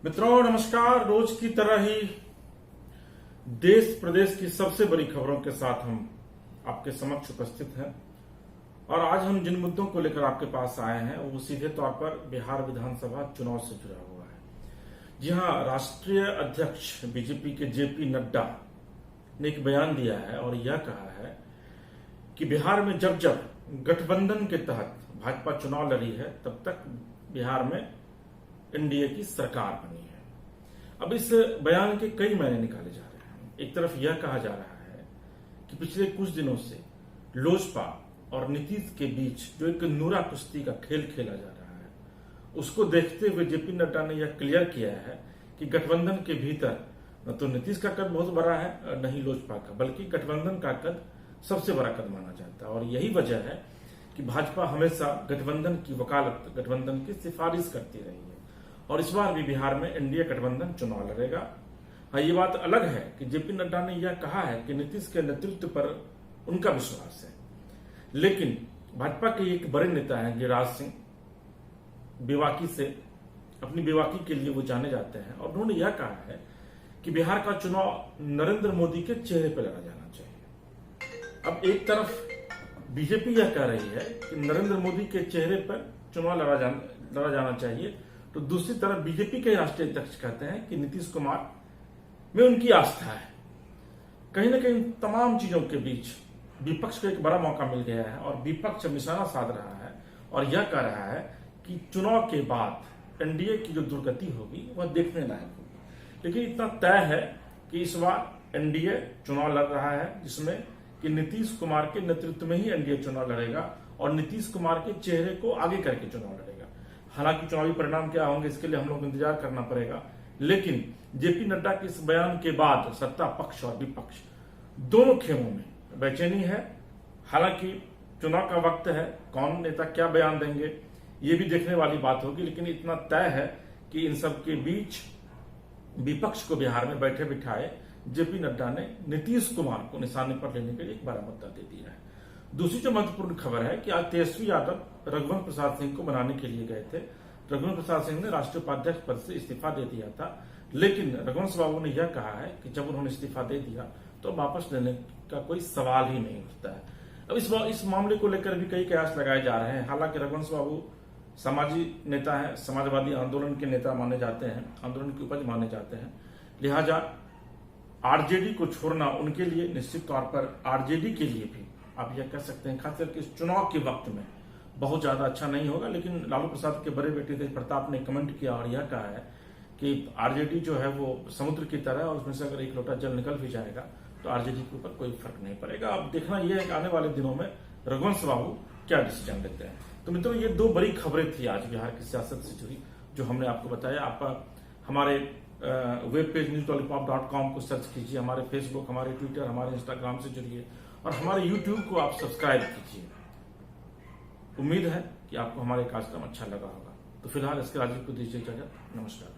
मित्रों नमस्कार। रोज की तरह ही देश प्रदेश की सबसे बड़ी खबरों के साथ हम आपके समक्ष उपस्थित हैं और आज हम जिन मुद्दों को लेकर आपके पास आए हैं वो सीधे तौर पर बिहार विधानसभा चुनाव से जुड़ा हुआ है। जी हां, राष्ट्रीय अध्यक्ष बीजेपी के जेपी नड्डा ने एक बयान दिया है और यह कहा है कि बिहार में जब जब गठबंधन के तहत भाजपा चुनाव लड़ी है तब तक बिहार में एनडीए की सरकार बनी है। अब इस बयान के कई मायने निकाले जा रहे हैं। एक तरफ यह कहा जा रहा है कि पिछले कुछ दिनों से लोजपा और नीतीश के बीच जो एक नूरा कुश्ती का खेल खेला जा रहा है उसको देखते हुए जेपी नड्डा ने यह क्लियर किया है कि गठबंधन के भीतर न तो नीतीश का कद बहुत बड़ा है न ही लोजपा का, बल्कि गठबंधन का कद सबसे बड़ा कद माना जाता है। और यही वजह है कि भाजपा हमेशा गठबंधन की वकालत, गठबंधन की सिफारिश करती रही है और इस बार भी बिहार में एनडीए गठबंधन चुनाव लड़ेगा। हाँ, ये बात अलग है कि जेपी नड्डा ने यह कहा है कि नीतीश के नेतृत्व पर उनका विश्वास है, लेकिन भाजपा के एक बड़े नेता हैं गिरिराज सिंह, बेबाकी से अपनी बेबाकी के लिए वो जाने जाते हैं और उन्होंने यह कहा है कि बिहार का चुनाव नरेंद्र मोदी के चेहरे पर लड़ा जाना चाहिए। अब एक तरफ बीजेपी यह कह रही है कि नरेंद्र मोदी के चेहरे पर चुनाव लड़ा जाना चाहिए, तो दूसरी तरफ बीजेपी के राष्ट्रीय अध्यक्ष कहते हैं कि नीतीश कुमार में उनकी आस्था है। कहीं ना कहीं तमाम चीजों के बीच विपक्ष को एक बड़ा मौका मिल गया है और विपक्ष निशाना साध रहा है और यह कह रहा है कि चुनाव के बाद एनडीए की जो दुर्गति होगी वह देखने लायक होगी। लेकिन इतना तय है कि इस बार एनडीए चुनाव लड़ रहा है जिसमें कि नीतीश कुमार के नेतृत्व में ही एनडीए चुनाव लड़ेगा और नीतीश कुमार के चेहरे को आगे करके चुनाव लड़ेगा। हालांकि चुनावी परिणाम क्या होंगे इसके लिए हम लोग को इंतजार करना पड़ेगा, लेकिन जेपी नड्डा के इस बयान के बाद सत्ता पक्ष और विपक्ष दोनों खेमों में बेचैनी है। हालांकि चुनाव का वक्त है, कौन नेता क्या बयान देंगे ये भी देखने वाली बात होगी, लेकिन इतना तय है कि इन सब के बीच विपक्ष को बिहार में बैठे बिठाए जेपी नड्डा ने नीतीश कुमार को निशाने पर लेने के लिए एक बड़ा मुद्दा दे दिया है। दूसरी जो महत्वपूर्ण खबर है कि आज तेजस्वी यादव रघुवंश प्रसाद सिंह को मनाने के लिए गए थे। रघुवंश प्रसाद सिंह ने राष्ट्रीय उपाध्यक्ष पद से इस्तीफा दे दिया था, लेकिन रघुवंश बाबू ने यह कहा है कि जब उन्होंने इस्तीफा दे दिया तो वापस लेने का कोई सवाल ही नहीं उठता है। अब इस मामले को लेकर भी कई कयास लगाए जा रहे हैं। हालांकि रघुवंश बाबू सामाजिक नेता है, समाजवादी आंदोलन के नेता माने जाते हैं, आंदोलन की उपज माने जाते हैं, लिहाजा आरजेडी को छोड़ना उनके लिए निश्चित तौर पर आरजेडी के लिए भी आप यह कह सकते हैं खासकर कि इस चुनाव के वक्त में बहुत ज्यादा अच्छा नहीं होगा। लेकिन लालू प्रसाद के बड़े बेटे तेज प्रताप ने कमेंट किया और यह कहा है कि आरजेडी जो है वो समुद्र की तरह है और उसमें से अगर एक लोटा जल निकल भी जाएगा तो आरजेडी के ऊपर कोई फर्क नहीं पड़ेगा। अब देखना यह है कि आने वाले दिनों में रघुवंश बाबू क्या डिसीजन लेते हैं। तो मित्रों, ये दो बड़ी खबरें थी आज बिहार की सियासत से जुड़ी जो हमने आपको बताया। आप हमारे वेब पेज newslollipop.com को सर्च कीजिए, हमारे फेसबुक, हमारे ट्विटर, हमारे इंस्टाग्राम से जुड़िए और हमारे यूट्यूब को आप सब्सक्राइब कीजिए। उम्मीद है कि आपको हमारे कार्यक्रम अच्छा लगा होगा। तो फिलहाल इसके राजीव को दीजिए इजाजत। नमस्कार।